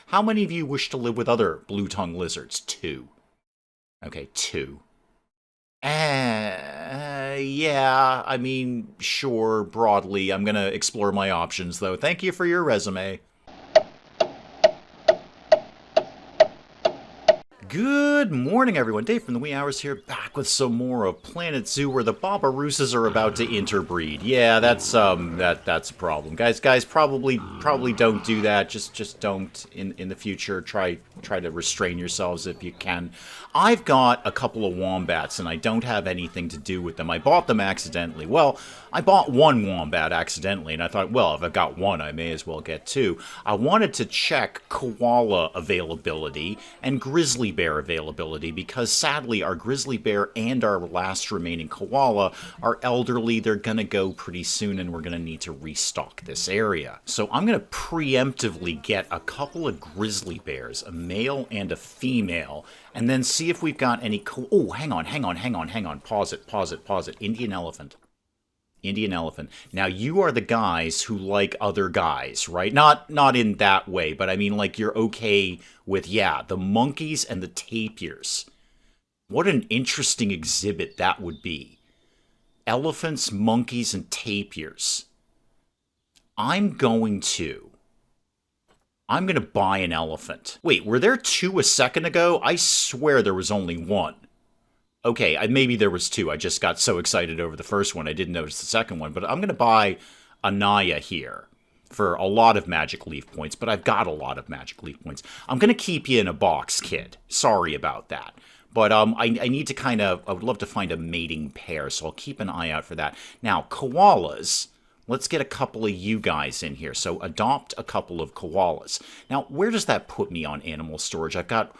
How many of you wish to live with other blue-tongued lizards? 2. Okay, 2. Yeah, I mean, sure, broadly. I'm gonna explore my options, though. Thank you for your resume. Good morning, everyone. Dave from the Wee Hours here, back with some more of Planet Zoo, where the Barbarousas are about to interbreed. Yeah, that's a problem, guys. Guys, probably don't do that. Just don't in the future. Try to restrain yourselves if you can. I've got a couple of wombats, and I don't have anything to do with them. I bought them accidentally. Well, I bought one wombat accidentally, and I thought, well, if I've got one, I may as well get 2. I wanted to check koala availability and grizzly bear availability, because sadly our grizzly bear and our last remaining koala are elderly. They're gonna go pretty soon, and we're gonna need to restock this area. So I'm gonna preemptively get a couple of grizzly bears, a male and a female, and then see if we've got any oh, hang on. Pause it. Indian elephant. Now, you are the guys who like other guys, right? Not in that way, but I mean, like, you're okay with, yeah, the monkeys and the tapirs. What an interesting exhibit that would be. Elephants, monkeys, and tapirs. I'm going to buy an elephant. Wait, were there 2 a second ago? I swear there was only 1. Okay, maybe there was 2. I just got so excited over the first one, I didn't notice the second one. But I'm going to buy Anaya here for a lot of magic leaf points, but I've got a lot of magic leaf points. I'm going to keep you in a box, kid. Sorry about that. But I need to I would love to find a mating pair, so I'll keep an eye out for that. Now, koalas. Let's get a couple of you guys in here. So adopt a couple of koalas. Now, where does that put me on animal storage? I've got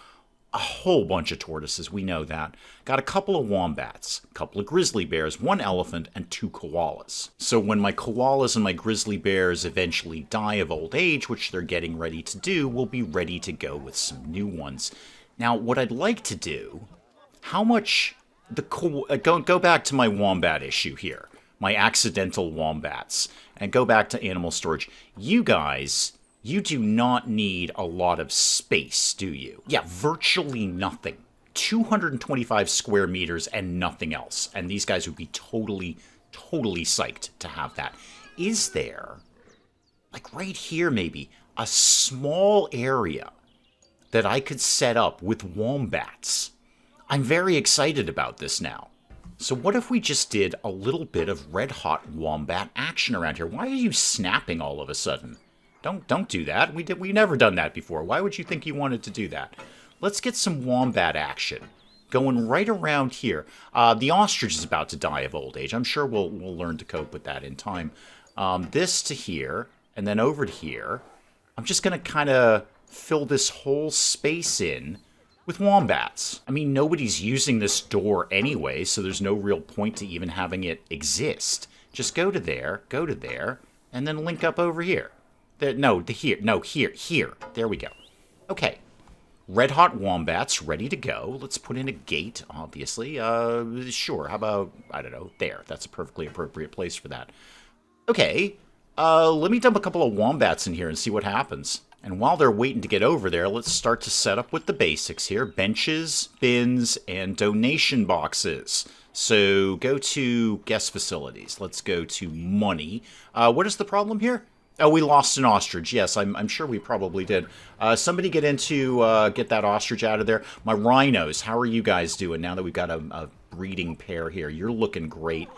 a whole bunch of tortoises, we know that. Got a couple of wombats, a couple of grizzly bears, 1 elephant, and 2 koalas. So when my koalas and my grizzly bears eventually die of old age, which they're getting ready to do, we'll be ready to go with some new ones. Now, what I'd like to do, how much... go back to my wombat issue here. My accidental wombats. And go back to animal storage. You guys... You do not need a lot of space, do you? Yeah, virtually nothing. 225 square meters and nothing else. And these guys would be totally psyched to have that. Is there, like right here maybe, a small area that I could set up with wombats? I'm very excited about this now. So what if we just did a little bit of red-hot wombat action around here? Why are you snapping all of a sudden? Don't do that. We never done that before. Why would you think you wanted to do that? Let's get some wombat action going right around here. The ostrich is about to die of old age. I'm sure we'll learn to cope with that in time. This to here, and then over to here. I'm just going to kind of fill this whole space in with wombats. I mean, nobody's using this door anyway, so there's no real point to even having it exist. Just go to there, and then link up over here. Here. There we go. Okay. Red hot wombats ready to go. Let's put in a gate, obviously. Sure. How about, I don't know, there. That's a perfectly appropriate place for that. Okay. Let me dump a couple of wombats in here and see what happens. And while they're waiting to get over there, let's start to set up with the basics here. Benches, bins, and donation boxes. So go to guest facilities. Let's go to money. What is the problem here? Oh, we lost an ostrich. Yes, I'm sure we probably did. Somebody get that ostrich out of there. My rhinos, how are you guys doing now that we've got a breeding pair here? You're looking great,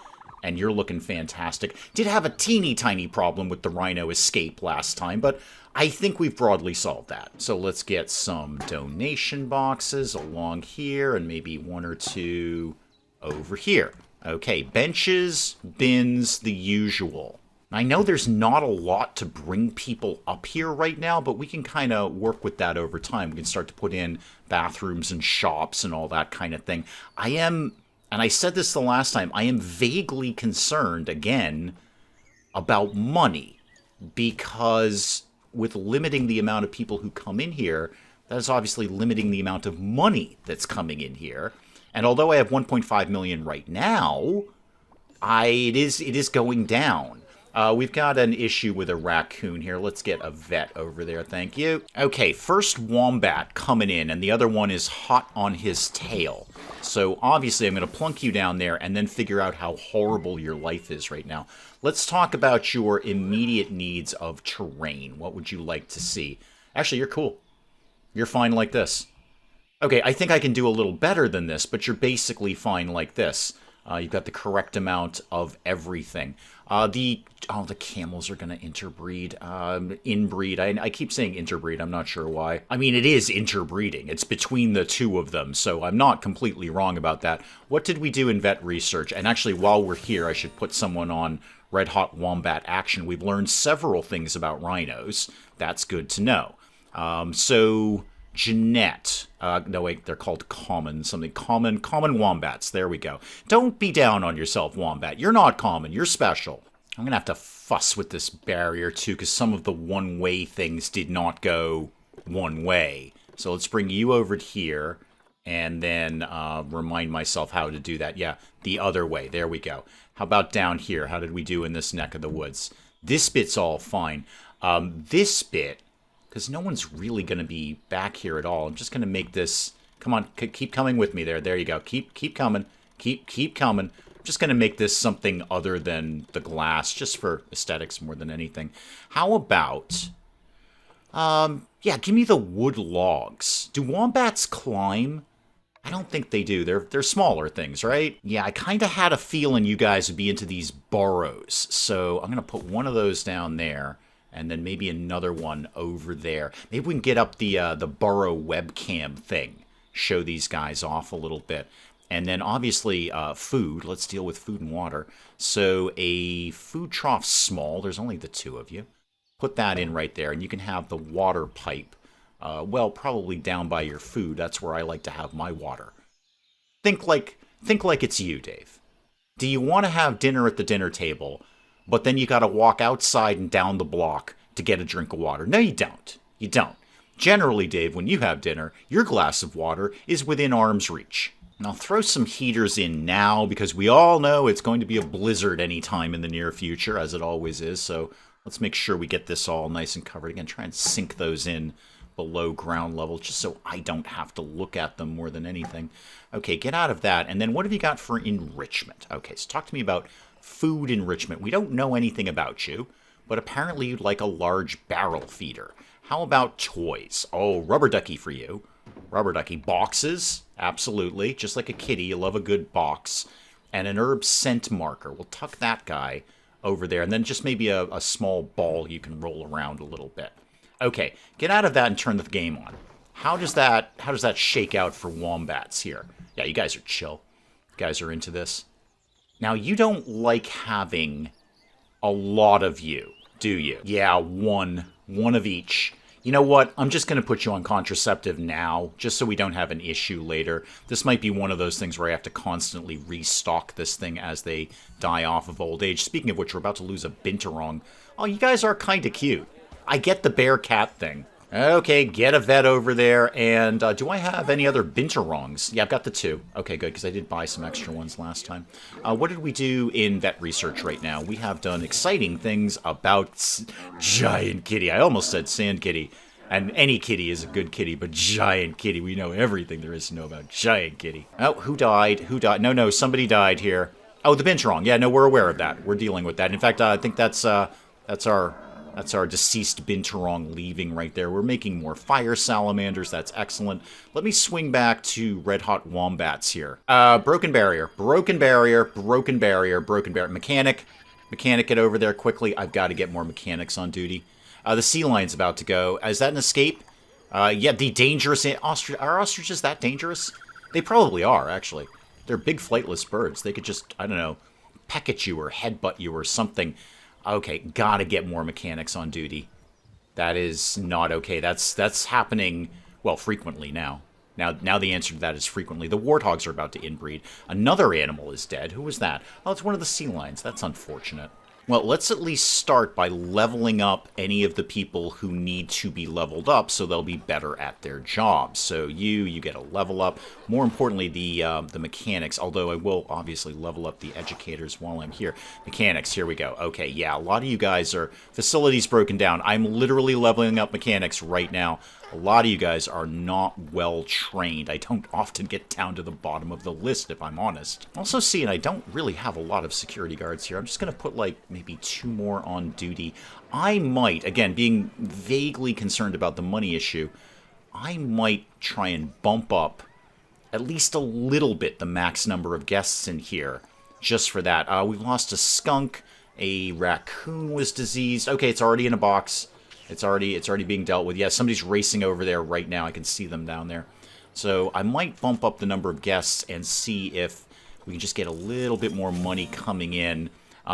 and you're looking fantastic. Did have a teeny tiny problem with the rhino escape last time, but I think we've broadly solved that. So let's get some donation boxes along here, and maybe 1 or 2 over here. Okay, benches, bins, the usual. I know there's not a lot to bring people up here right now, but we can kind of work with that over time. We can start to put in bathrooms and shops and all that kind of thing. And I said this the last time, I am vaguely concerned, again, about money. Because with limiting the amount of people who come in here, that is obviously limiting the amount of money that's coming in here. And although I have 1.5 million right now, it is going down. We've got an issue with a raccoon here. Let's get a vet over there, thank you. Okay, first Wombat coming in, and the other one is hot on his tail. So obviously I'm going to plunk you down there and then figure out how horrible your life is right now. Let's talk about your immediate needs of terrain. What would you like to see? Actually, you're cool. You're fine like this. Okay, I think I can do a little better than this, but you're basically fine like this. You've got the correct amount of everything. The camels are going to interbreed. Inbreed. I keep saying interbreed. I'm not sure why. I mean, it is interbreeding. It's between the two of them, so I'm not completely wrong about that. What did we do in vet research? And actually, while we're here, I should put someone on Red Hot Wombat action. We've learned several things about rhinos. That's good to know. So... Jeanette. No, wait, they're called common something. Common wombats. There we go. Don't be down on yourself, wombat. You're not common. You're special. I'm going to have to fuss with this barrier, too, because some of the one-way things did not go one way. So let's bring you over here and then remind myself how to do that. Yeah, the other way. There we go. How about down here? How did we do in this neck of the woods? This bit's all fine. This bit... because no one's really going to be back here at all. I'm just going to make this... Come on, keep coming with me there. There you go. Keep coming. Keep coming. I'm just going to make this something other than the glass, just for aesthetics more than anything. How about... yeah, give me the wood logs. Do wombats climb? I don't think they do. They're smaller things, right? Yeah, I kind of had a feeling you guys would be into these burrows. So I'm going to put one of those down there. And then maybe another one over there. Maybe we can get up the burrow webcam thing. Show these guys off a little bit. And then obviously food. Let's deal with food and water. So a food trough small. There's only the two of you. Put that in right there. And you can have the water pipe. Well, probably down by your food. That's where I like to have my water. Think like it's you, Dave. Do you want to have dinner at the dinner table? But then you got to walk outside and down the block to get a drink of water. No, you don't. You don't. Generally, Dave, when you have dinner, your glass of water is within arm's reach. And I'll throw some heaters in now because we all know it's going to be a blizzard anytime in the near future, as it always is. So let's make sure we get this all nice and covered. Again, try and sink those in below ground level just so I don't have to look at them more than anything. Okay, get out of that. And then what have you got for enrichment? Okay, so talk to me about food enrichment. We don't know anything about you, but apparently you'd like a large barrel feeder. How about toys? Oh, rubber ducky for you. Rubber ducky. Boxes? Absolutely. Just like a kitty, you love a good box. And an herb scent marker. We'll tuck that guy over there. And then just maybe a small ball you can roll around a little bit. Okay, get out of that and turn the game on. How does that shake out for wombats here? Yeah, you guys are chill. You guys are into this. Now, you don't like having a lot of you, do you? Yeah, one of each. You know what? I'm just going to put you on contraceptive now, just so we don't have an issue later. This might be one of those things where I have to constantly restock this thing as they die off of old age. Speaking of which, we're about to lose a binturong. Oh, you guys are kind of cute. I get the bear-cat thing. Okay, get a vet over there, and do I have any other binturongs? Yeah, I've got the two. Okay, good, because I did buy some extra ones last time. What did we do in vet research right now? We have done exciting things about giant kitty. I almost said sand kitty. And any kitty is a good kitty, but giant kitty, we know everything there is to know about giant kitty. Oh, who died? Who died? No, somebody died here. Oh, the binturong. Yeah, no, we're aware of that. We're dealing with that. In fact, I think that's our deceased binturong leaving right there. We're making more fire salamanders. That's excellent. Let me swing back to red hot wombats here. Broken barrier. Mechanic, get over there quickly. I've got to get more mechanics on duty. The sea lion's about to go. Is that an escape? Yeah, the dangerous ostrich. Are ostriches that dangerous? They probably are, actually. They're big flightless birds. They could just, I don't know, peck at you or headbutt you or something. Okay, gotta get more mechanics on duty. That is not okay. That's happening, well, frequently now. Now the answer to that is frequently. The warthogs are about to inbreed. Another animal is dead. Who was that? Oh, it's one of the sea lions. That's unfortunate. Well, let's at least start by leveling up any of the people who need to be leveled up so they'll be better at their jobs. So you get a level up. More importantly, the mechanics, although I will obviously level up the educators while I'm here. Mechanics, here we go. Okay, yeah, a lot of you guys are facilities broken down. I'm literally leveling up mechanics right now. A lot of you guys are not well trained. I don't often get down to the bottom of the list, if I'm honest. Also seeing I don't really have a lot of security guards here. I'm just going to put, like, maybe 2 more on duty. I might, again, being vaguely concerned about the money issue, I might try and bump up at least a little bit the max number of guests in here. Just for that. We've lost a skunk. A raccoon was diseased. Okay, it's already in a box. It's already being dealt with. Yeah, somebody's racing over there right now. I can see them down there. So I might bump up the number of guests and see if we can just get a little bit more money coming in.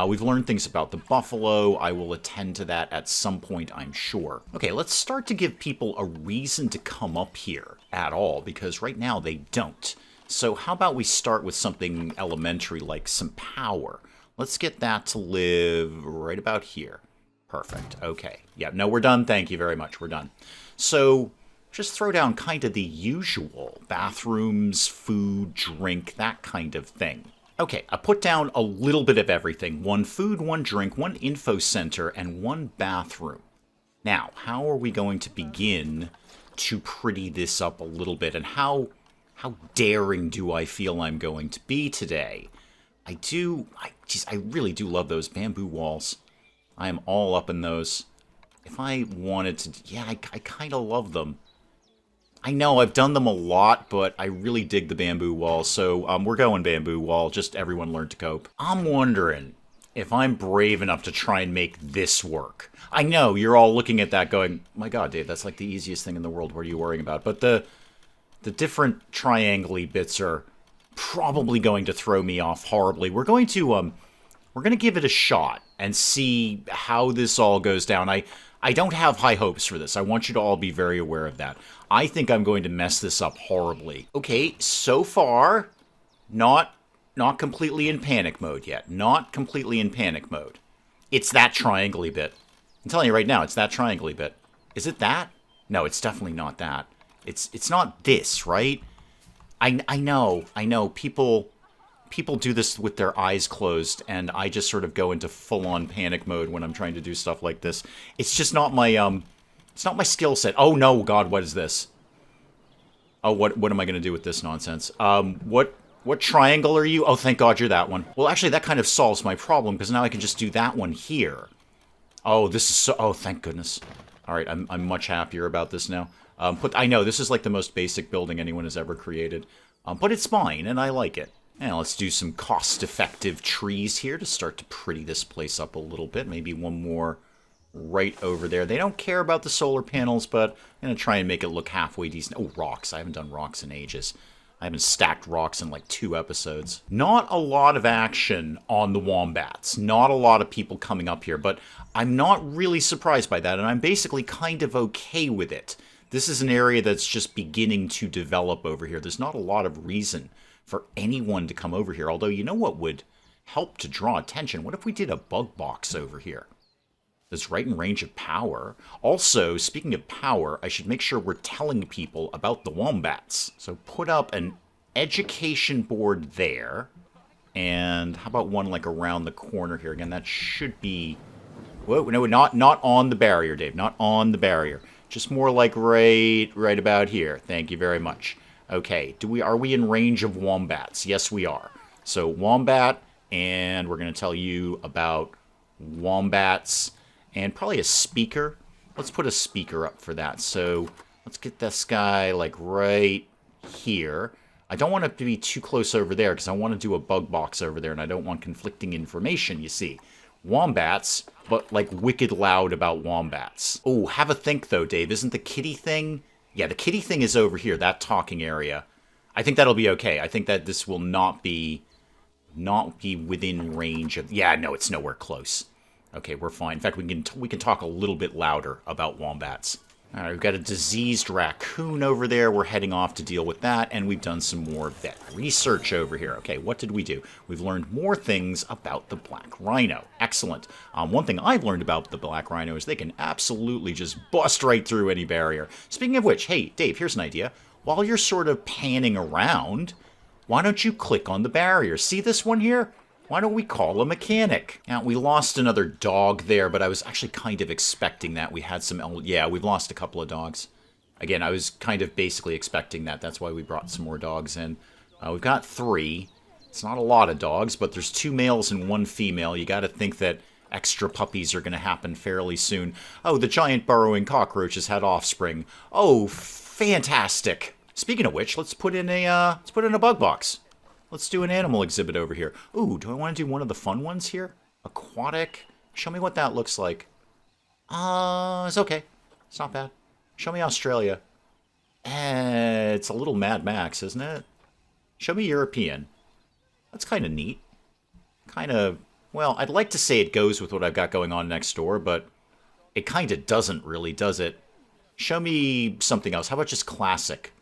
We've learned things about the buffalo. I will attend to that at some point, I'm sure. Okay, let's start to give people a reason to come up here at all, because right now they don't. So how about we start with something elementary like some power? Let's get that to live right about here. Perfect. Okay. Yeah, no, we're done. Thank you very much. We're done. So just throw down kind of the usual. Bathrooms, food, drink, that kind of thing. Okay, I put down a little bit of everything. 1 food, 1 drink, 1 info center, and 1 bathroom. Now, how are we going to begin to pretty this up a little bit? And how daring do I feel I'm going to be today? I really do love those bamboo walls. I am all up in those. If I wanted to... Yeah, I kind of love them. I know, I've done them a lot, but I really dig the bamboo wall. So, we're going bamboo wall. Just everyone learn to cope. I'm wondering if I'm brave enough to try and make this work. I know, you're all looking at that going, my god, Dave, that's like the easiest thing in the world. What are you worrying about? But the different triangle-y bits are probably going to throw me off horribly. We're going to give it a shot and see how this all goes down. I don't have high hopes for this. I want you to all be very aware of that. I think I'm going to mess this up horribly. Okay, so far, not completely in panic mode yet. Not completely in panic mode. It's that triangle-y bit. I'm telling you right now, it's that triangle-y bit. Is it that? No, it's definitely not that. It's not this, right? I know. People do this with their eyes closed, and I just sort of go into full-on panic mode when I'm trying to do stuff like this. It's just not my, it's not my skill set. Oh, no, God, what is this? Oh, what am I going to do with this nonsense? What triangle are you? Oh, thank God you're that one. Well, actually, that kind of solves my problem, because now I can just do that one here. Oh, this is so... Oh, thank goodness. All right, I'm much happier about this now. I know, this is like the most basic building anyone has ever created. But it's fine, and I like it. Now let's do some cost-effective trees here to start to pretty this place up a little bit. Maybe 1 more right over there. They don't care about the solar panels, but I'm going to try and make it look halfway decent. Oh, rocks. I haven't done rocks in ages. I haven't stacked rocks in like 2 episodes. Not a lot of action on the Wombats. Not a lot of people coming up here, but I'm not really surprised by that, and I'm basically kind of okay with it. This is an area that's just beginning to develop over here. There's not a lot of reason for anyone to come over here. Although, you know what would help to draw attention? What if we did a bug box over here? That's right in range of power. Also, speaking of power, I should make sure we're telling people about the Wombats. So put up an education board there. And how about one like around the corner here? Again, that should be... Whoa, no, not on the barrier, Dave. Not on the barrier. Just more like right about here. Thank you very much. Okay, are we in range of Wombats? Yes, we are. So, Wombat, and we're going to tell you about Wombats, and probably a speaker. Let's put a speaker up for that. So, let's get this guy, like, right here. I don't want it to be too close over there, because I want to do a bug box over there, and I don't want conflicting information, you see. Wombats, but, like, wicked loud about Wombats. Oh, have a think, though, Dave. Isn't the kitty thing... Yeah, the kitty thing is over here, that talking area. I think that'll be okay. I think that this will not be within range of... Yeah, no, it's nowhere close. Okay, we're fine. In fact, we can talk a little bit louder about Wombats. All right, we've got a diseased raccoon over there. We're heading off to deal with that, and we've done some more vet research over here. Okay, what did we do? We've learned more things about the black rhino. Excellent. One thing I've learned about the black rhino is they can absolutely just bust right through any barrier. Speaking of which, hey, Dave, here's an idea. While you're sort of panning around, why don't you click on the barrier? See this one here? Why don't we call a mechanic? Now, we lost another dog there, but I was actually kind of expecting that. We had some... Yeah, we've lost a couple of dogs. Again, I was kind of basically expecting that. That's why we brought some more dogs in. We've got 3. It's not a lot of dogs, but there's 2 males and 1 female. You got to think that extra puppies are going to happen fairly soon. Oh, the giant burrowing cockroach has had offspring. Oh, fantastic. Speaking of which, let's put in a bug box. Let's do an animal exhibit over here. Ooh, do I want to do one of the fun ones here? Aquatic? Show me what that looks like. It's okay. It's not bad. Show me Australia. It's a little Mad Max, isn't it? Show me European. That's kind of neat. Kind of, well, I'd like to say it goes with what I've got going on next door, but it kind of doesn't really, does it? Show me something else. How about just classic?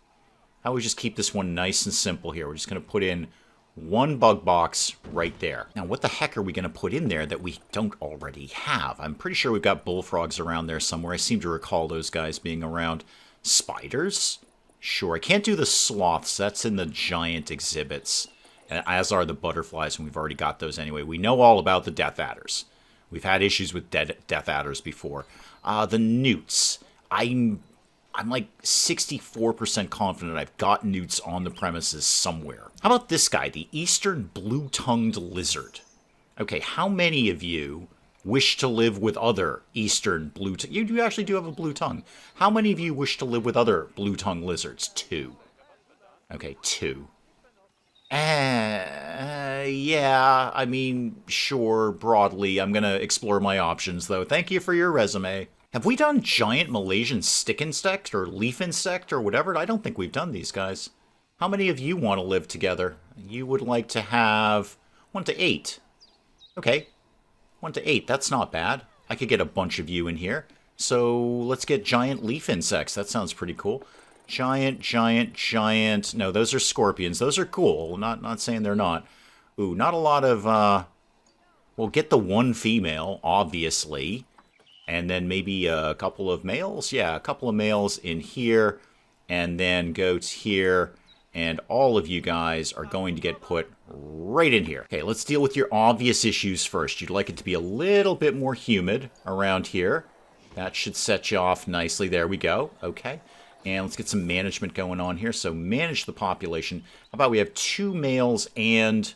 How about we just keep this one nice and simple here? We're just going to put in 1 bug box right there. Now, what the heck are we going to put in there that we don't already have? I'm pretty sure we've got bullfrogs around there somewhere. I seem to recall those guys being around. Spiders? Sure. I can't do the sloths. That's in the giant exhibits, as are the butterflies, and we've already got those anyway. We know all about the death adders. We've had issues with death adders before. The newts. I'm like 64% confident I've got newts on the premises somewhere. How about this guy, the eastern blue-tongued lizard? Okay, how many of you wish to live with other eastern blue-tongued... You actually do have a blue tongue. How many of you wish to live with other blue-tongued lizards? 2. Okay, 2. Yeah, I mean, sure, broadly. I'm going to explore my options, though. Thank you for your resume. Have we done giant Malaysian stick insect or leaf insect or whatever? I don't think we've done these guys. How many of you want to live together? You would like to have 1 to 8. Okay, 1 to 8. That's not bad. I could get a bunch of you in here. So let's get giant leaf insects. That sounds pretty cool. Giant. No, those are scorpions. Those are cool. Not saying they're not. Ooh, not a lot of... We'll get the 1 female, obviously. And then maybe a couple of males. Yeah, a couple of males in here. And then goats here. And all of you guys are going to get put right in here. Okay, let's deal with your obvious issues first. You'd like it to be a little bit more humid around here. That should set you off nicely. There we go. Okay. And let's get some management going on here. So manage the population. How about we have 2 males and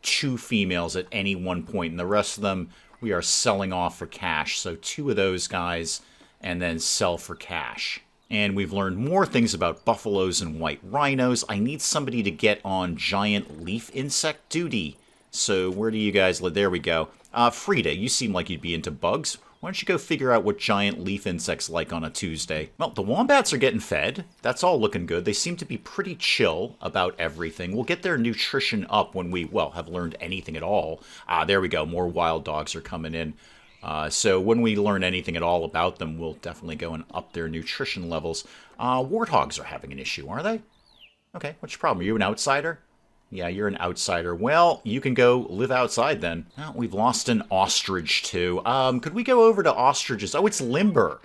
2 females at any one point. And the rest of them... we are selling off for cash. So 2 of those guys and then sell for cash. And we've learned more things about buffaloes and white rhinos. I need somebody to get on giant leaf insect duty. So where do you guys live? There we go. Frida, you seem like you'd be into bugs. Why don't you go figure out what giant leaf insects like on a Tuesday? Well, the wombats are getting fed. That's all looking good. They seem to be pretty chill about everything. We'll get their nutrition up when we, well, have learned anything at all. There we go. More wild dogs are coming in. So when we learn anything at all about them, we'll definitely go and up their nutrition levels. Warthogs are having an issue, are they? Okay, what's your problem? Are you an outsider? Yeah, you're an outsider. Well, you can go live outside then. Oh, we've lost an ostrich too. Could we go over to ostriches? Oh, it's Limber.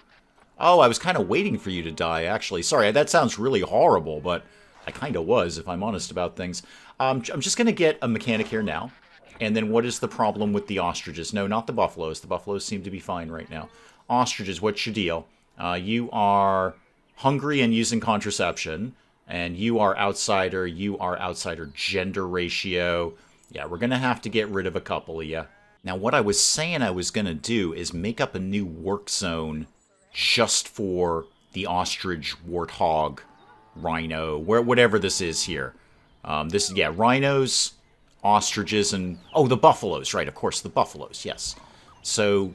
Oh, I was kind of waiting for you to die, actually. Sorry, that sounds really horrible, but I kind of was, if I'm honest about things. I'm just going to get a mechanic here now. And then what is the problem with the ostriches? No, not the buffaloes. The buffaloes seem to be fine right now. Ostriches, what's your deal? You are hungry and using contraception. And you are outsider gender ratio. Yeah, we're going to have to get rid of a couple of you. Now, what I was saying I was going to do is make up a new work zone just for the ostrich, warthog, rhino, whatever this is here. Rhinos, ostriches, and... oh, the buffaloes, right, of course, the buffaloes, yes. So...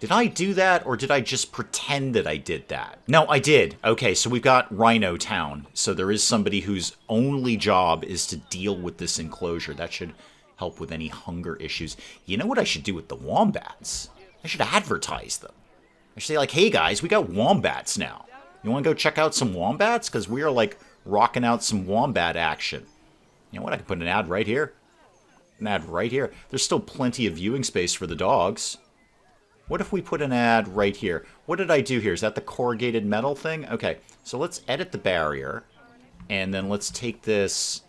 did I do that, or did I just pretend that I did that? No, I did. Okay, so we've got Rhino Town. So there is somebody whose only job is to deal with this enclosure. That should help with any hunger issues. You know what I should do with the wombats? I should advertise them. Actually, like, hey guys, we got wombats now. You want to go check out some wombats? Because we are, like, rocking out some wombat action. You know what? I can put an ad right here. An ad right here. There's still plenty of viewing space for the dogs. What if we put an ad right here? What did I do here? Is that the corrugated metal thing? Okay, so let's edit the barrier. And then let's take this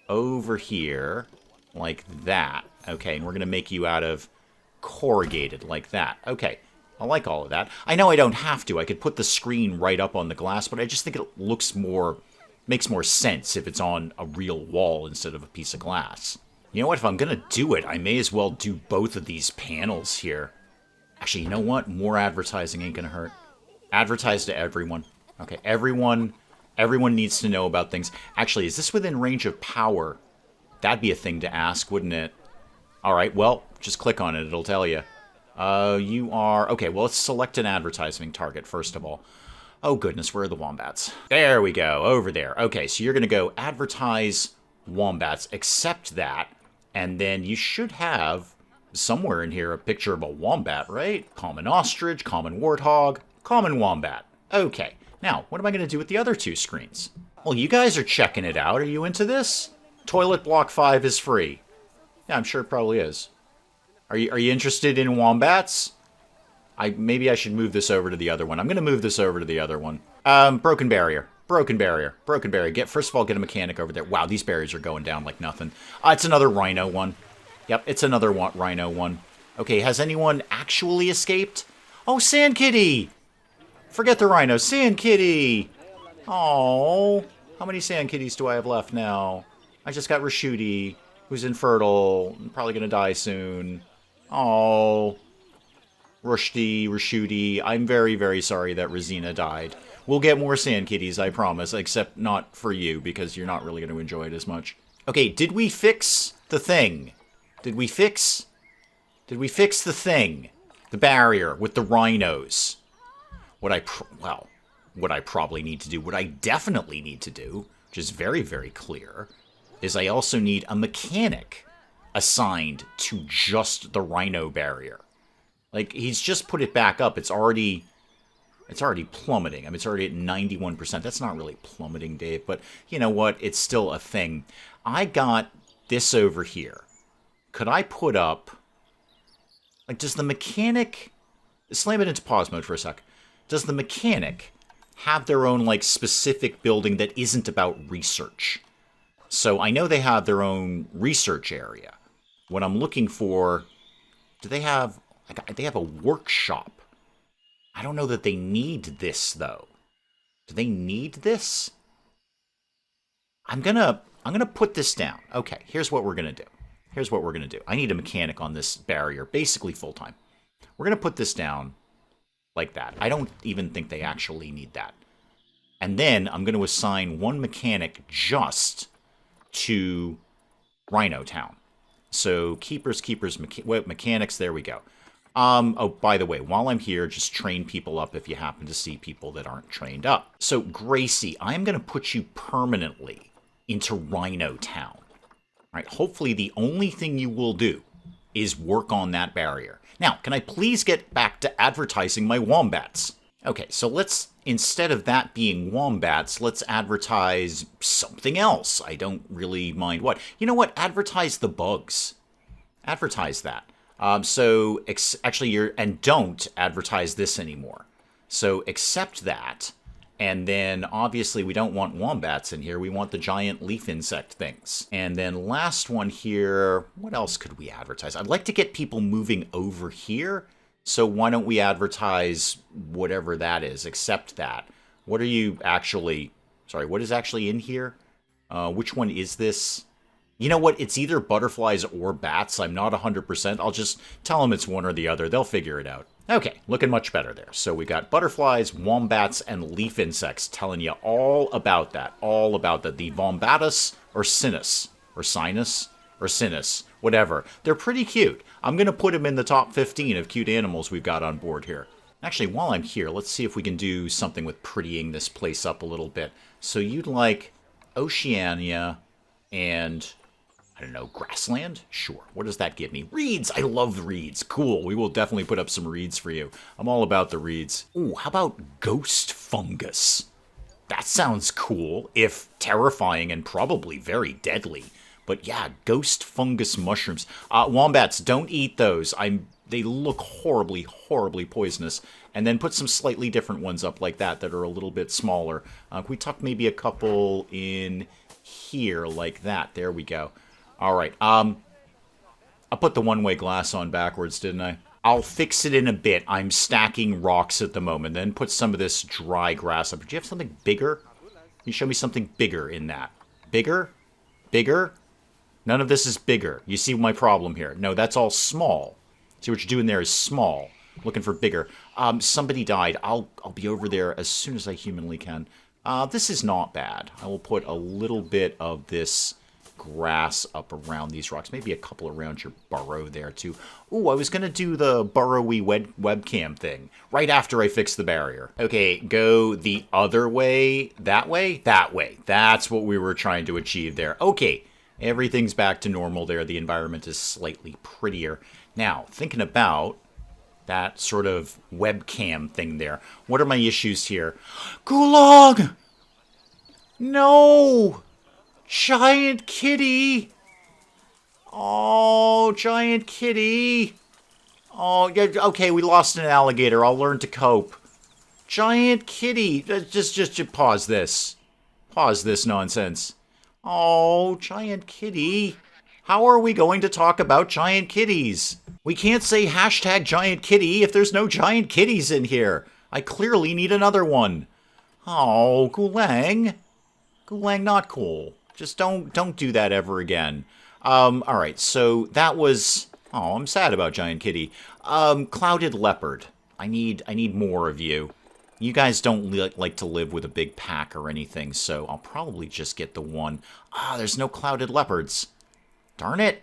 over here like that. Okay, and we're going to make you out of corrugated like that. Okay, I like all of that. I know I don't have to. I could put the screen right up on the glass, but I just think it looks more, makes more sense if it's on a real wall instead of a piece of glass. You know what? If I'm going to do it, I may as well do both of these panels here. Actually, you know what? More advertising ain't going to hurt. Advertise to everyone. Okay, everyone needs to know about things. Actually, is this within range of power? That'd be a thing to ask, wouldn't it? All right, well, just click on it. It'll tell you. You are... Okay, well, let's select an advertising target, first of all. Oh, goodness, where are the wombats? There we go, over there. Okay, so you're going to go advertise wombats, accept that, and then you should have somewhere in here a picture of a wombat, right? Common ostrich, common warthog, common wombat. Okay, now, what am I going to do with the other two screens? Well, you guys are checking it out. Are you into this? Toilet Block 5 is free. Yeah, I'm sure it probably is. Are you interested in wombats? Maybe I should move this over to the other one. I'm going to move this over to the other one. Broken barrier. Broken barrier. Broken barrier. First of all, get a mechanic over there. Wow, these barriers are going down like nothing. It's another rhino one. Yep, it's another rhino one. Okay, has anyone actually escaped? Oh, Sand Kitty! Forget the rhino. Sand Kitty! Oh, how many Sand Kitties do I have left now? I just got Rashuti, who's infertile. Probably going to die soon. Oh, Rashuti. I'm very, very sorry that Rosina died. We'll get more Sand Kitties, I promise, except not for you, because you're not really going to enjoy it as much. Okay, did we fix the thing? Did we fix the thing? The barrier with the rhinos. What I probably need to do, what I definitely need to do, which is very, very clear, is I also need a mechanic assigned to just the rhino barrier. Like, he's just put it back up. It's already plummeting. I mean, it's already at 91%. That's not really plummeting, Dave, but you know what? It's still a thing. I got this over here. Could I put up... Like, does the mechanic... Slam it into pause mode for a sec. Does the mechanic have their own, like, specific building that isn't about research? So I know they have their own research area. What I'm looking for... Do they have... Like, they have a workshop. I don't know that they need this, though. Do they need this? I'm gonna put this down. Okay, here's what we're gonna do. Here's what we're gonna do. I need a mechanic on this barrier, basically full-time. We're gonna put this down like that. I don't even think they actually need that. And then I'm gonna assign one mechanic just to Rhino Town. So keepers, mechanics, there we go. Oh, by the way, while I'm here, just train people up if you happen to see people that aren't trained up. So, Gracie, I'm going to put you permanently into Rhino Town. All right, hopefully the only thing you will do is work on that barrier. Now, can I please get back to advertising my wombats? Okay, so let's, instead of that being wombats, let's advertise something else. I don't really mind what. You know what? Advertise the bugs. Advertise that. Actually, and don't advertise this anymore. So accept that, and then obviously we don't want wombats in here. We want the giant leaf insect things. And then last one here, what else could we advertise? I'd like to get people moving over here. So why don't we advertise whatever that is? Accept that. What are you actually? Sorry, what is actually in here? Which one is this? You know what? It's either butterflies or bats. I'm not 100%. I'll just tell them it's one or the other. They'll figure it out. Okay, looking much better there. So we got butterflies, wombats, and leaf insects telling you all about that. All about that. The Wombatus or Sinus, or Sinus, or Sinus, whatever. They're pretty cute. I'm going to put them in the top 15 of cute animals we've got on board here. Actually, while I'm here, let's see if we can do something with prettying this place up a little bit. So you'd like Oceania and... I don't know, grassland? Sure. What does that give me? Reeds! I love reeds. Cool. We will definitely put up some reeds for you. I'm all about the reeds. Ooh, how about ghost fungus? That sounds cool, if terrifying and probably very deadly. But yeah, ghost fungus mushrooms. Wombats, don't eat those. They look horribly, horribly poisonous. And then put some slightly different ones up like that are a little bit smaller. Can we tuck maybe a couple in here like that? There we go. All right. I put the one-way glass on backwards, didn't I? I'll fix it in a bit. I'm stacking rocks at the moment. Then put some of this dry grass up. Do you have something bigger? Can you show me something bigger in that? Bigger? Bigger? None of this is bigger. You see my problem here. No, that's all small. See what you're doing there is small. Looking for bigger. Somebody died. I'll be over there as soon as I humanly can. This is not bad. I will put a little bit of this grass up around these rocks. Maybe a couple around your burrow there, too. Ooh, I was going to do the burrowy webcam thing right after I fix the barrier. Okay, go the other way. That way? That way. That's what we were trying to achieve there. Okay, everything's back to normal there. The environment is slightly prettier. Now, thinking about that sort of webcam thing there. What are my issues here? Gulong! No! Giant kitty! Oh, giant kitty! Oh, yeah, okay, we lost an alligator. I'll learn to cope. Giant kitty! Just pause this. Pause this nonsense. Oh, giant kitty. How are we going to talk about giant kitties? We can't say hashtag giant kitty if there's no giant kitties in here. I clearly need another one. Oh, Gulang. Gulang, not cool. Just don't do that ever again. Alright, so that was... Oh, I'm sad about giant kitty. Clouded leopard. I need more of you. You guys don't like to live with a big pack or anything, so I'll probably just get the one. There's no clouded leopards. Darn it.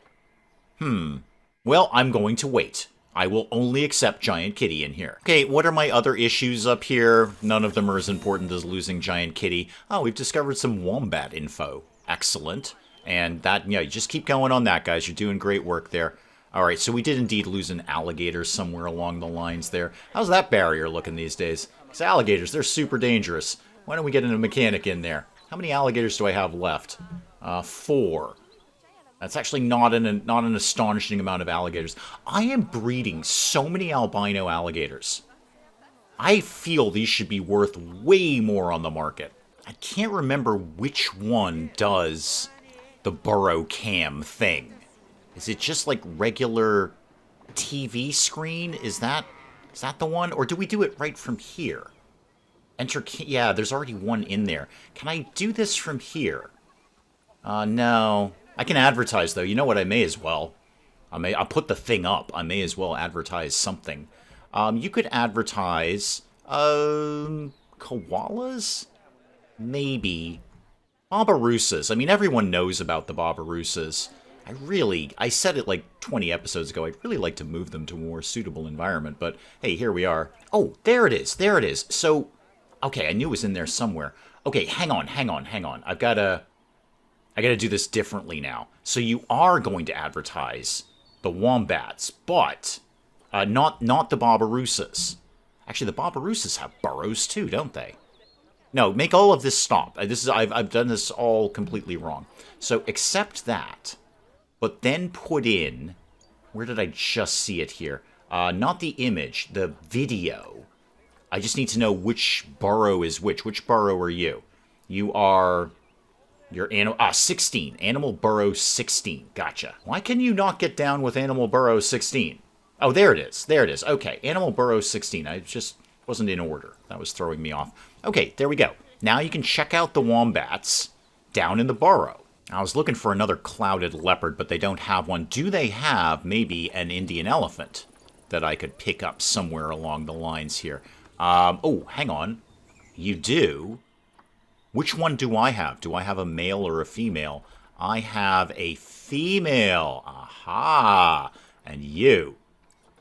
Well, I'm going to wait. I will only accept giant kitty in here. Okay, what are my other issues up here? None of them are as important as losing giant kitty. Oh, we've discovered some wombat info. Excellent. And that, yeah, just keep going on that, guys. You're doing great work there. All right, so we did indeed lose an alligator somewhere along the lines there. How's that barrier looking these days? Because alligators, they're super dangerous. Why don't we get a mechanic in there? How many alligators do I have left? 4. That's actually not an astonishing amount of alligators. I am breeding so many albino alligators. I feel these should be worth way more on the market. I can't remember which one does the burrow cam thing. Is it just like regular TV screen? Is that the one? Or do we do it right from here? Yeah, there's already one in there. Can I do this from here? No. I can advertise, though. You know what? I may as well. I'll put the thing up. I may as well advertise something. You could advertise... koalas? Maybe. Babaroosas. I mean, everyone knows about the Babaroosas. I said it like 20 episodes ago. I'd really like to move them to a more suitable environment, but hey, here we are. Oh, there it is. There it is. So, okay, I knew it was in there somewhere. Okay, hang on. I gotta do this differently now. So you are going to advertise the Wombats, but not the Babaroosas. Actually, the Babaroosas have burrows too, don't they? No, make all of this stop. I've done this all completely wrong. So accept that, but then put in... Where did I just see it here? Not the image, the video. I just need to know which burrow is which. Which burrow are you? You are... Your animal... 16. Animal Burrow 16. Gotcha. Why can you not get down with Animal Burrow 16? Oh, there it is. There it is. Okay, Animal Burrow 16. I just wasn't in order. That was throwing me off. Okay, there we go. Now you can check out the Wombats down in the burrow. I was looking for another clouded leopard, but they don't have one. Do they have maybe an Indian elephant that I could pick up somewhere along the lines here? Oh, hang on. You do... Which one do I have? Do I have a male or a female? I have a female. Aha! And you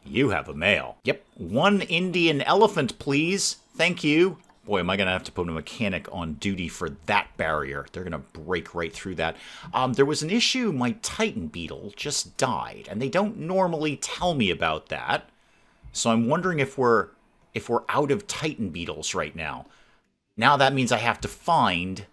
have a male. Yep. 1 Indian elephant, please. Thank you. Boy, am I going to have to put a mechanic on duty for that barrier. They're going to break right through that. There was an issue. My Titan beetle just died, and they don't normally tell me about that. So I'm wondering if we're out of Titan beetles right now. Now that means I have to find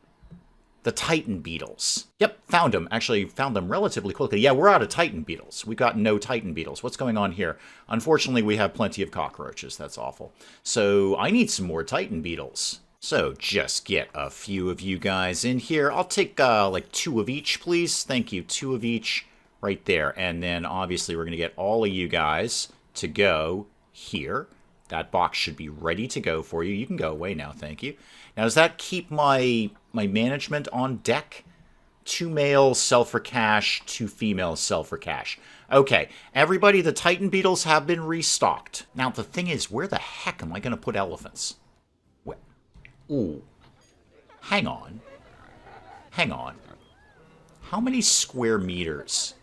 the Titan beetles. Yep, found them. Actually, found them relatively quickly. Yeah, we're out of Titan beetles. We've got no Titan beetles. What's going on here? Unfortunately, we have plenty of cockroaches. That's awful. So I need some more Titan beetles. So just get a few of you guys in here. I'll take like 2 of each, please. Thank you. 2 of each right there. And then obviously we're going to get all of you guys to go here. That box should be ready to go for you. You can go away now, thank you. Now, does that keep my management on deck? 2 males sell for cash, 2 females sell for cash. Okay, everybody, the Titan beetles have been restocked. Now, the thing is, where the heck am I going to put elephants? Where? Ooh. Hang on. Hang on. How many square meters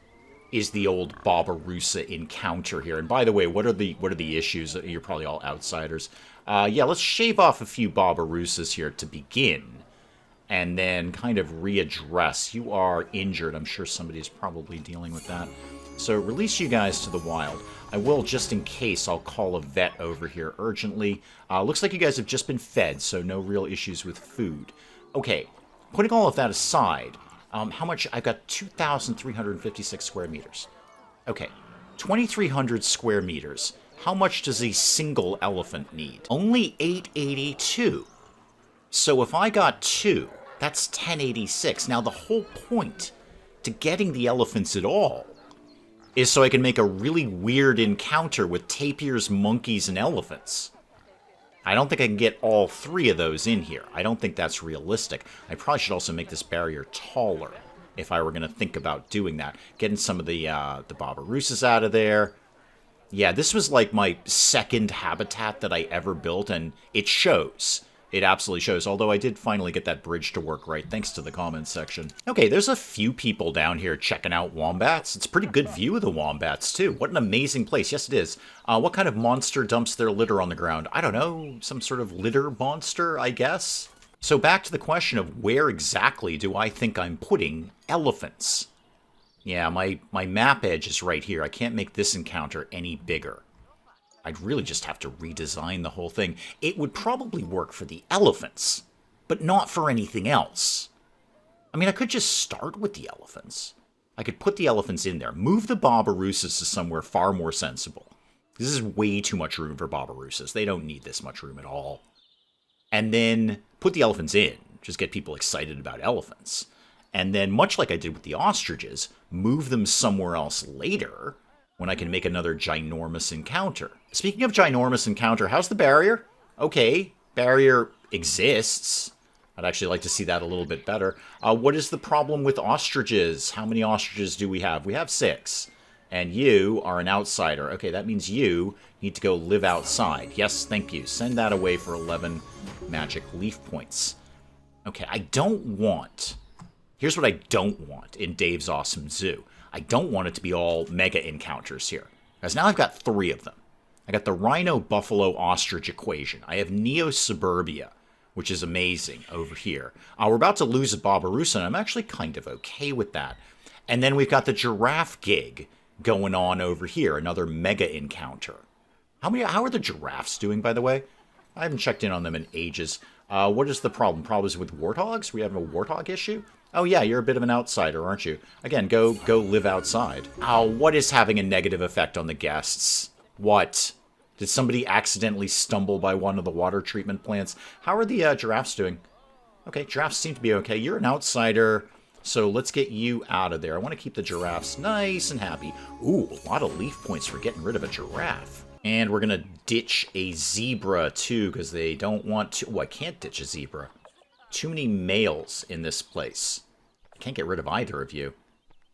is the old Barbaroussa encounter here? And by the way, what are the issues? You're probably all outsiders. Yeah, let's shave off a few Barbaroussas here to begin, and then kind of readdress. You are injured. I'm sure somebody's probably dealing with that. So release you guys to the wild. I will, just in case, I'll call a vet over here urgently. Looks like you guys have just been fed, so no real issues with food. Okay, putting all of that aside, how much? I've got 2,356 square meters. Okay, 2,300 square meters. How much does a single elephant need? Only 882. So if I got 2, that's 1086. Now, the whole point to getting the elephants at all is so I can make a really weird encounter with tapirs, monkeys, and elephants. I don't think I can get all 3 of those in here. I don't think that's realistic. I probably should also make this barrier taller if I were going to think about doing that. Getting some of the Barbaroussas out of there. Yeah, this was like my second habitat that I ever built, and it shows. It absolutely shows, although I did finally get that bridge to work right, thanks to the comments section. Okay, there's a few people down here checking out Wombats. It's a pretty good view of the Wombats, too. What an amazing place. Yes, it is. What kind of monster dumps their litter on the ground? I don't know. Some sort of litter monster, I guess? So back to the question of where exactly do I think I'm putting elephants? Yeah, my map edge is right here. I can't make this encounter any bigger. I'd really just have to redesign the whole thing. It would probably work for the elephants, but not for anything else. I mean, I could just start with the elephants. I could put the elephants in there, move the Barbaroussas to somewhere far more sensible. This is way too much room for Barbaroussas. They don't need this much room at all. And then put the elephants in, just get people excited about elephants. And then, much like I did with the ostriches, move them somewhere else later when I can make another ginormous encounter. Speaking of ginormous encounter, how's the barrier? Okay, barrier exists. I'd actually like to see that a little bit better. What is the problem with ostriches? How many ostriches do we have? We have 6. And you are an outsider. Okay, that means you need to go live outside. Yes, thank you. Send that away for 11 magic leaf points. Okay, I don't want... Here's what I don't want in Dave's Awesome Zoo. I don't want it to be all mega encounters here. Because now I've got 3 of them. I got the rhino-buffalo-ostrich equation. I have Neo-Suburbia, which is amazing over here. We're about to lose a Barbaroussa, and I'm actually kind of okay with that. And then we've got the giraffe gig going on over here, another mega encounter. How are the giraffes doing, by the way? I haven't checked in on them in ages. What is the problem? Problems with warthogs? We have a warthog issue? Oh yeah, you're a bit of an outsider, aren't you? Again, go live outside. Oh, what is having a negative effect on the guests? What? Did somebody accidentally stumble by one of the water treatment plants? How are the giraffes doing? Okay, giraffes seem to be okay. You're an outsider, so let's get you out of there. I want to keep the giraffes nice and happy. Ooh, a lot of leaf points for getting rid of a giraffe. And we're going to ditch a zebra, too, because they don't want to... Oh, I can't ditch a zebra. Too many males in this place. I can't get rid of either of you.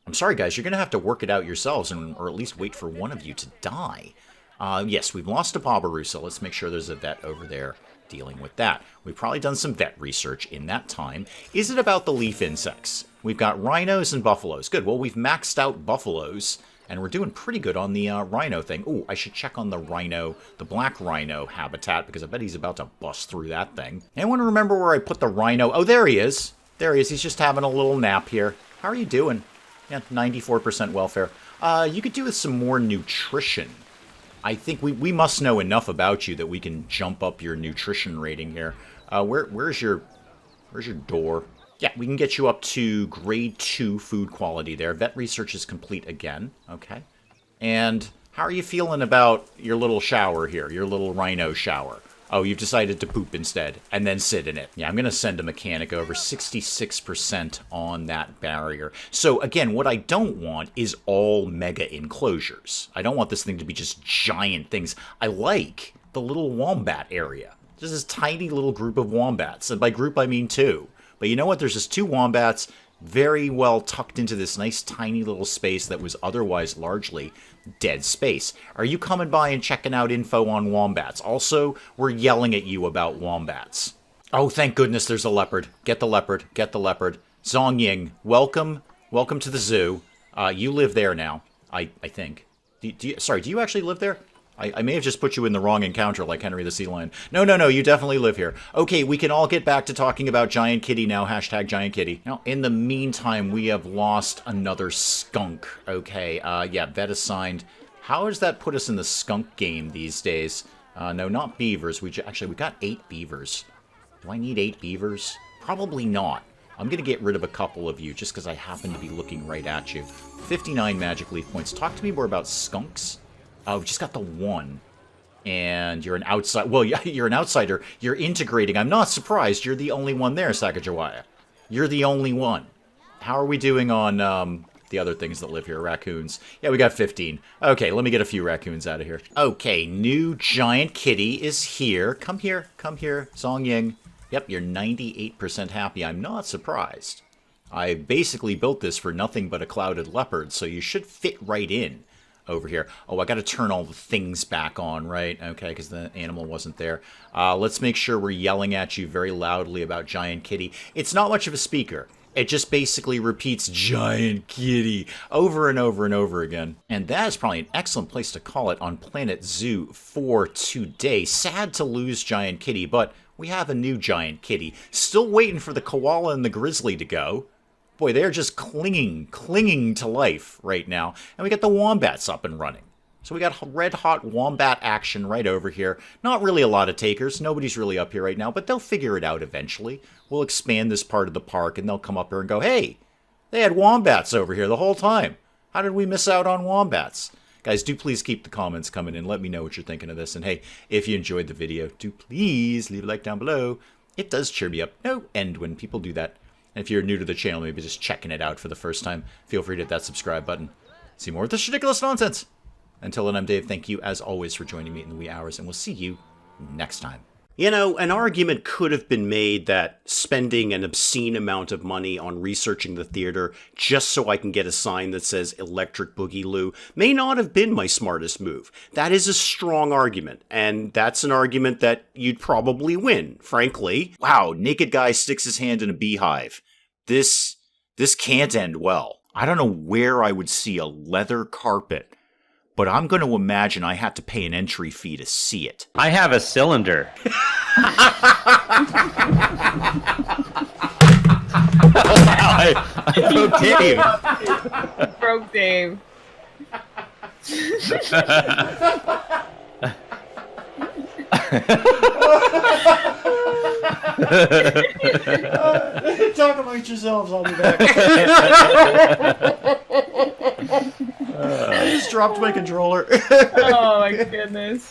I'm sorry, guys. You're going to have to work it out yourselves, or at least wait for one of you to die. Yes, we've lost a Barbaroussa. Let's make sure there's a vet over there dealing with that. We've probably done some vet research in that time. Is it about the leaf insects? We've got rhinos and buffaloes. Good. Well, we've maxed out buffaloes And we're doing pretty good on the rhino thing. Ooh, I should check on the rhino, the black rhino habitat, because I bet he's about to bust through that thing. Anyone remember where I put the rhino? Oh, there he is. There he is. He's just having a little nap here. How are you doing? Yeah, 94% welfare. You could do with some more nutrition. I think we must know enough about you that we can jump up your nutrition rating here. Where's your door? Yeah, we can get you up to grade 2 food quality there. Vet research is complete again. Okay. And how are you feeling about your little shower here, your little rhino shower? Oh, you've decided to poop instead, and then sit in it. Yeah, I'm going to send a mechanic over. 66% on that barrier. So, again, what I don't want is all mega enclosures. I don't want this thing to be just giant things. I like the little wombat area. Just this tiny little group of wombats. And by group, I mean 2. But you know what? There's just 2 wombats very well tucked into this nice tiny little space that was otherwise largely dead space. Are you coming by and checking out info on wombats? Also, we're yelling at you about wombats. Oh, thank goodness there's a leopard. Get the leopard. Get the leopard. Zong Ying, welcome. Welcome to the zoo. You live there now, I think. Do you actually live there? I may have just put you in the wrong encounter like Henry the Sea Lion. No, you definitely live here. Okay, we can all get back to talking about Giant Kitty now. Hashtag Giant Kitty. Now, in the meantime, we have lost another skunk. Okay, yeah, vet assigned. How does that put us in the skunk game these days? No, not beavers. We got 8 beavers. Do I need 8 beavers? Probably not. I'm going to get rid of a couple of you just because I happen to be looking right at you. 59 magic leaf points. Talk to me more about skunks. Oh, we just got the 1. And you're an outsider. Well, yeah, you're an outsider. You're integrating. I'm not surprised. You're the only one there, Sacagawea. You're the only one. How are we doing on the other things that live here? Raccoons. Yeah, we got 15. Okay, let me get a few raccoons out of here. Okay, new giant kitty is here. Come here. Come here, Zong Ying. Yep, you're 98% happy. I'm not surprised. I basically built this for nothing but a clouded leopard, so you should fit right in. Over here. Oh, I got to turn all the things back on, right? Okay, because the animal wasn't there. Let's make sure we're yelling at you very loudly about Giant Kitty. It's not much of a speaker. It just basically repeats Giant Kitty over and over and over again. And that is probably an excellent place to call it on Planet Zoo for today. Sad to lose Giant Kitty, but we have a new Giant Kitty. Still waiting for the koala and the grizzly to go. Boy, they're just clinging to life right now. And we got the wombats up and running. So we got red-hot wombat action right over here. Not really a lot of takers. Nobody's really up here right now, but they'll figure it out eventually. We'll expand this part of the park, and they'll come up here and go, hey, they had wombats over here the whole time. How did we miss out on wombats? Guys, do please keep the comments coming in. Let me know what you're thinking of this. And hey, if you enjoyed the video, do please leave a like down below. It does cheer me up. No end when people do that. And if you're new to the channel, maybe just checking it out for the first time, feel free to hit that subscribe button. See more of this ridiculous nonsense. Until then, I'm Dave. Thank you, as always, for joining me in the wee hours, and we'll see you next time. You know, an argument could have been made that spending an obscene amount of money on researching the theater just so I can get a sign that says Electric Boogaloo may not have been my smartest move. That is a strong argument, and that's an argument that you'd probably win, frankly. Wow, naked guy sticks his hand in a beehive. This can't end well. I don't know where I would see a leather carpet, but I'm going to imagine I had to pay an entry fee to see it. I have a cylinder. I broke Dave. Broke Dave. Talk amongst yourselves, I'll be back. I just dropped my controller. Oh my goodness.